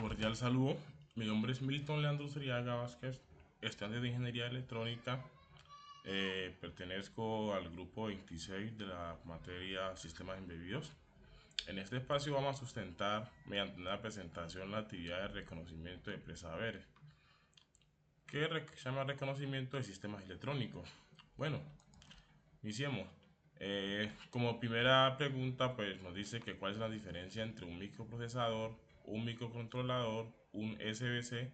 Cordial saludo, mi nombre es Milton Leandro Zuriaga Vázquez, estudiante de Ingeniería Electrónica. Pertenezco al grupo 26 de la materia Sistemas Embebidos. En este espacio vamos a sustentar, mediante una presentación, la actividad de reconocimiento de presaberes, que se llama reconocimiento de sistemas electrónicos. Bueno, iniciemos. Como primera pregunta, pues nos dice que cuál es la diferencia entre un microprocesador, un microcontrolador, un SBC,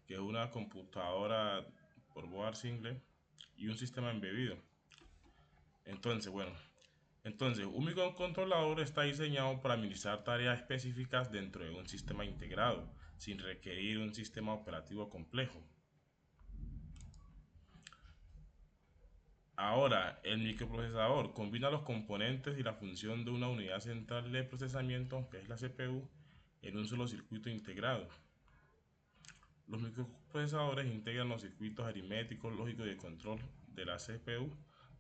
que es una computadora por board single, y un sistema embebido. Entonces, bueno, un microcontrolador está diseñado para administrar tareas específicas dentro de un sistema integrado, sin requerir un sistema operativo complejo. Ahora, el microprocesador combina los componentes y la función de una unidad central de procesamiento, que es la CPU, en un solo circuito integrado. Los microprocesadores integran los circuitos aritméticos, lógicos y de control de la CPU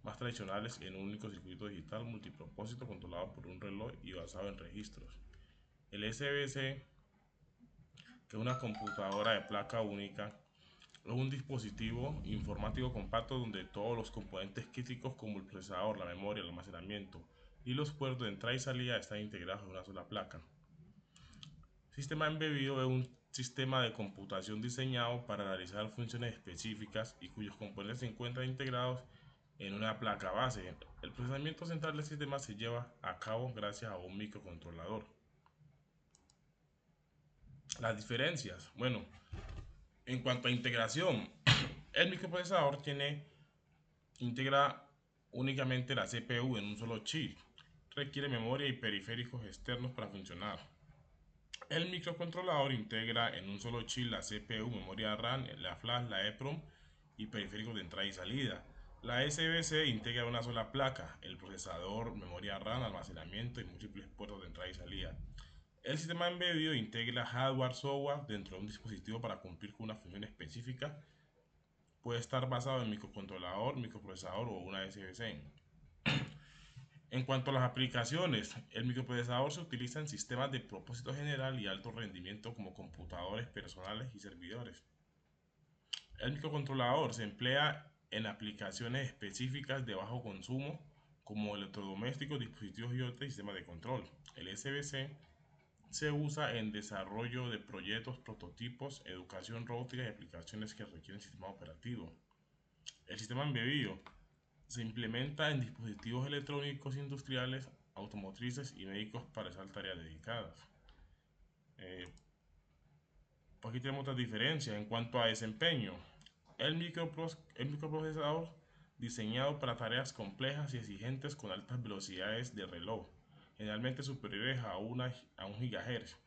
más tradicionales en un único circuito digital multipropósito controlado por un reloj y basado en registros. El SBC, que es una computadora de placa única, es un dispositivo informático compacto donde todos los componentes críticos como el procesador, la memoria, el almacenamiento y los puertos de entrada y salida están integrados en una sola placa. Sistema embebido es un sistema de computación diseñado para realizar funciones específicas y cuyos componentes se encuentran integrados en una placa base. El procesamiento central del sistema se lleva a cabo gracias a un microcontrolador. Las diferencias. Bueno, en cuanto a integración, el microprocesador integra únicamente la CPU en un solo chip. Requiere memoria y periféricos externos para funcionar. El microcontrolador integra en un solo chip la CPU, memoria RAM, la flash, la EEPROM y periféricos de entrada y salida. La SBC integra una sola placa, el procesador, memoria RAM, almacenamiento y múltiples puertos de entrada y salida. El sistema embebido integra hardware, software dentro de un dispositivo para cumplir con una función específica. Puede estar basado en microcontrolador, microprocesador o una SBC. En cuanto a las aplicaciones, el microprocesador se utiliza en sistemas de propósito general y alto rendimiento como computadores personales y servidores. El microcontrolador se emplea en aplicaciones específicas de bajo consumo como electrodomésticos, dispositivos IoT y sistemas de control. El SBC se usa en desarrollo de proyectos, prototipos, educación robótica y aplicaciones que requieren sistema operativo. El sistema embebido se implementa en dispositivos electrónicos industriales, automotrices y médicos para esas tareas dedicadas. Aquí tenemos otras diferencias en cuanto a desempeño. El microprocesador diseñado para tareas complejas y exigentes con altas velocidades de reloj, generalmente superiores a 1 GHz.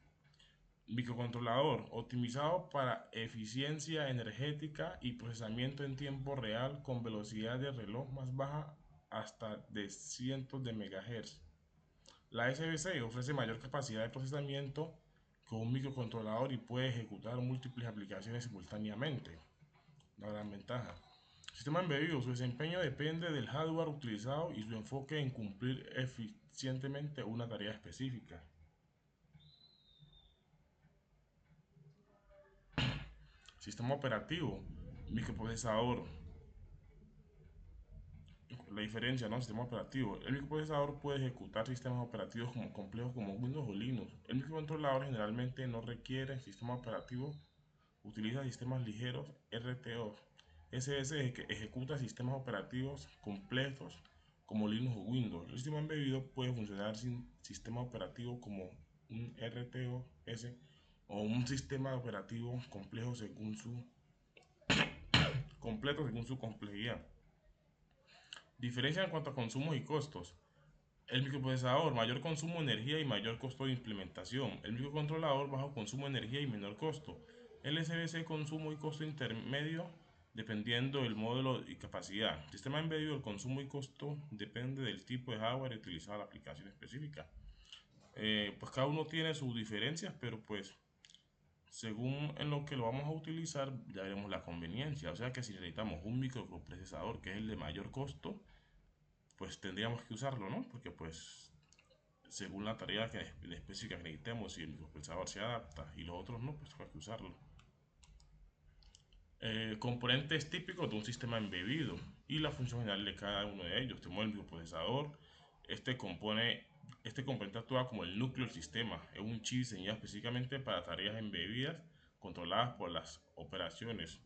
Microcontrolador optimizado para eficiencia energética y procesamiento en tiempo real con velocidad de reloj más baja hasta de cientos de megahertz. La SBC ofrece mayor capacidad de procesamiento con un microcontrolador y puede ejecutar múltiples aplicaciones simultáneamente. Una gran ventaja. Sistema embebido, su desempeño depende del hardware utilizado y su enfoque en cumplir eficientemente una tarea específica. Sistema operativo, microprocesador. La diferencia, ¿no? Sistema operativo. El microprocesador puede ejecutar sistemas operativos complejos como Windows o Linux. El microcontrolador generalmente no requiere sistema operativo, utiliza sistemas ligeros RTO. SS que ejecuta sistemas operativos complejos como Linux o Windows. El sistema embebido puede funcionar sin sistema operativo como un RTOS o un sistema operativo completo según su complejidad. Diferencia en cuanto a consumos y costos. El microprocesador, mayor consumo de energía y mayor costo de implementación. El microcontrolador, bajo consumo de energía y menor costo. El SBC, consumo y costo intermedio dependiendo del módulo y capacidad. Sistema embebido, el consumo y costo depende del tipo de hardware utilizado en la aplicación específica. Pues cada uno tiene sus diferencias, pero pues según en lo que lo vamos a utilizar ya veremos la conveniencia. O sea que si necesitamos un microprocesador que es el de mayor costo, pues tendríamos que usarlo, ¿no? Porque pues según la tarea específica que necesitemos. Si el microprocesador se adapta y los otros no, pues hay que usarlo. Componentes típicos de un sistema embebido y la función general de cada uno de ellos. Tenemos el microprocesador. Este compone, este componente actúa como el núcleo del sistema. Es un chip diseñado específicamente para tareas embebidas controladas por las operaciones.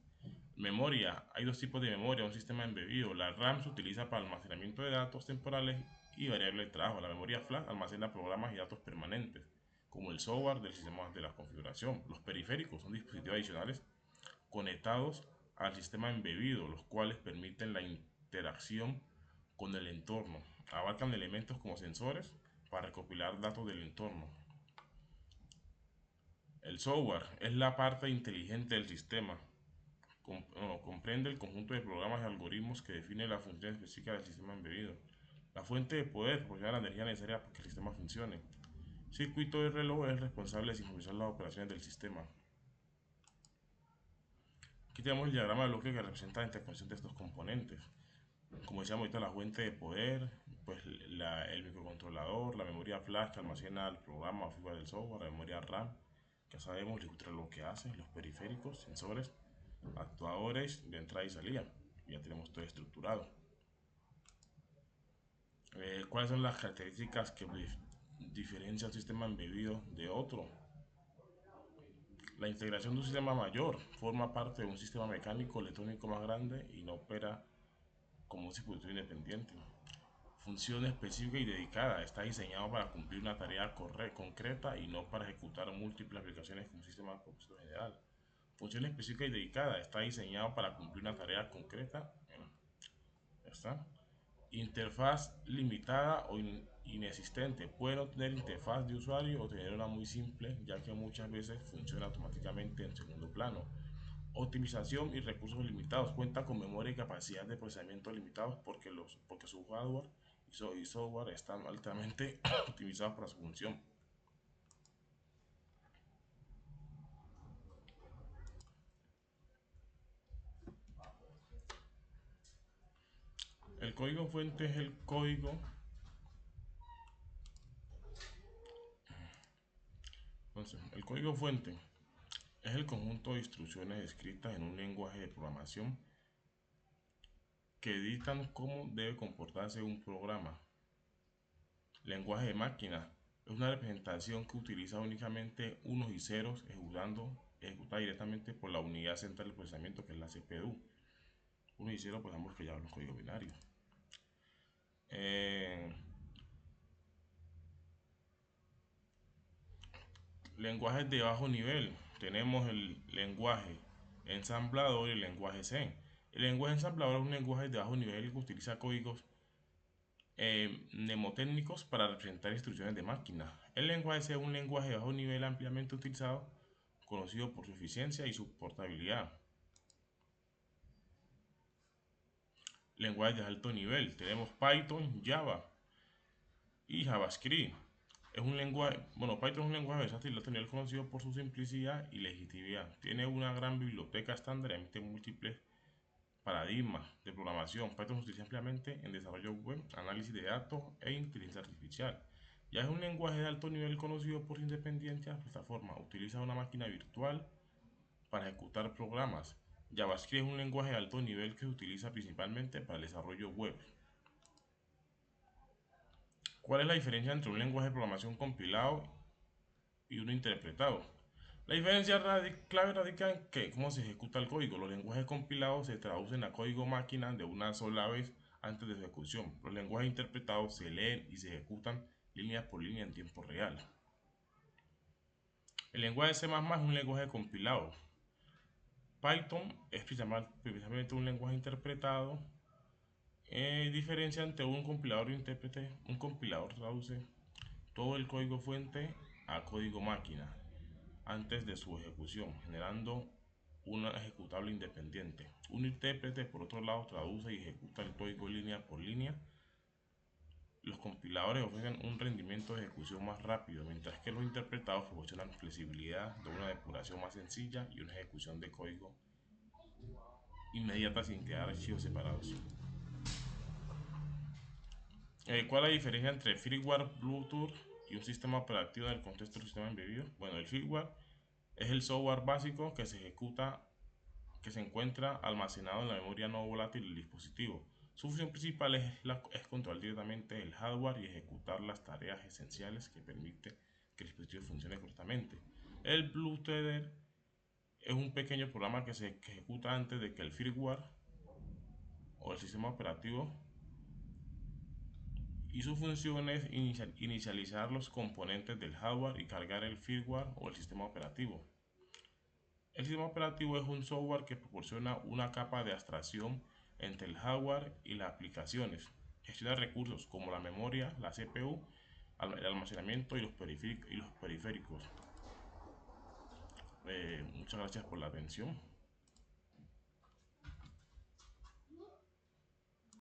Memoria. Hay dos tipos de memoria en un sistema embebido. La RAM se utiliza para almacenamiento de datos temporales y variables de trabajo. La memoria flash almacena programas y datos permanentes, como el software del sistema de la configuración. Los periféricos son dispositivos adicionales conectados al sistema embebido, los cuales permiten la interacción con el entorno. Abarcan elementos como sensores para recopilar datos del entorno. El software es la parte inteligente del sistema. Comprende el conjunto de programas y algoritmos que define la función específica del sistema embebido. La fuente de poder proporciona la energía necesaria para que el sistema funcione. El circuito de reloj es responsable de sincronizar las operaciones del sistema. Aquí tenemos el diagrama de bloque que representa la interconexión de estos componentes. Como decíamos ahorita, la fuente de poder, pues el microcontrolador, la memoria flash que almacena el programa o fibra del software, la memoria RAM, que sabemos lo que hace, los periféricos, sensores, actuadores de entrada y salida. Ya tenemos todo estructurado. ¿Cuáles son las características que diferencian un sistema embebido de otro? La integración de un sistema mayor forma parte de un sistema mecánico electrónico más grande y no opera como un dispositivo independiente. Función específica y dedicada. Está diseñado para cumplir una tarea concreta y no para ejecutar múltiples aplicaciones como un sistema de propósito general. Función específica y dedicada. Está diseñado para cumplir una tarea concreta. Bueno, ya está. Interfaz limitada o inexistente. Puede no tener interfaz de usuario o tener una muy simple, ya que muchas veces funciona automáticamente en segundo plano. Optimización y recursos limitados. Cuenta con memoria y capacidad de procesamiento limitados porque su hardware y software están altamente optimizados para su función. El código fuente es el código. Entonces, el código fuente es el conjunto de instrucciones escritas en un lenguaje de programación que dictan cómo debe comportarse un programa. Lenguaje de máquina es una representación que utiliza únicamente unos y ceros ejecutada directamente por la unidad central de procesamiento, que es la CPU. Unos y ceros, pues ambos que llevan los códigos binarios. Lenguajes de bajo nivel. Tenemos el lenguaje ensamblador y el lenguaje Zen. El lenguaje ensamblador es un lenguaje de bajo nivel que utiliza códigos mnemotécnicos para representar instrucciones de máquina. El lenguaje C es un lenguaje de bajo nivel ampliamente utilizado, conocido por su eficiencia y su portabilidad. Lenguajes de alto nivel. Tenemos Python, Java y JavaScript. Python es un lenguaje versátil de alto nivel conocido por su simplicidad y legitimidad. Tiene una gran biblioteca estándar y emite múltiples paradigmas de programación. Python se utiliza ampliamente en desarrollo web, análisis de datos e inteligencia artificial. Ya es un lenguaje de alto nivel conocido por su independencia de plataforma. Utiliza una máquina virtual para ejecutar programas. JavaScript es un lenguaje de alto nivel que se utiliza principalmente para el desarrollo web. ¿Cuál es la diferencia entre un lenguaje de programación compilado y uno interpretado? La diferencia clave radica en cómo se ejecuta el código. Los lenguajes compilados se traducen a código máquina de una sola vez antes de su ejecución. Los lenguajes interpretados se leen y se ejecutan línea por línea en tiempo real. El lenguaje C++ es un lenguaje compilado. Python es precisamente un lenguaje interpretado. Diferencia entre un compilador e intérprete. Un compilador traduce todo el código fuente a código máquina antes de su ejecución, generando una ejecutable independiente. Un intérprete, por otro lado, traduce y ejecuta el código línea por línea. Los compiladores ofrecen un rendimiento de ejecución más rápido, mientras que los interpretados proporcionan flexibilidad de una depuración más sencilla y una ejecución de código inmediata sin crear archivos separados. ¿Cuál es la diferencia entre firmware Bluetooth y un sistema operativo en el contexto del sistema embebido. Bueno, el firmware es el software básico que se ejecuta, que se encuentra almacenado en la memoria no volátil del dispositivo. Su función principal es controlar directamente el hardware y ejecutar las tareas esenciales que permiten que el dispositivo funcione correctamente. El BlueTether es un pequeño programa que ejecuta antes de que el firmware o el sistema operativo, y su función es inicializar los componentes del hardware y cargar el firmware o el sistema operativo. El sistema operativo es un software que proporciona una capa de abstracción entre el hardware y las aplicaciones. Gestiona recursos como la memoria, la CPU, el almacenamiento y los periféricos. Muchas gracias por la atención.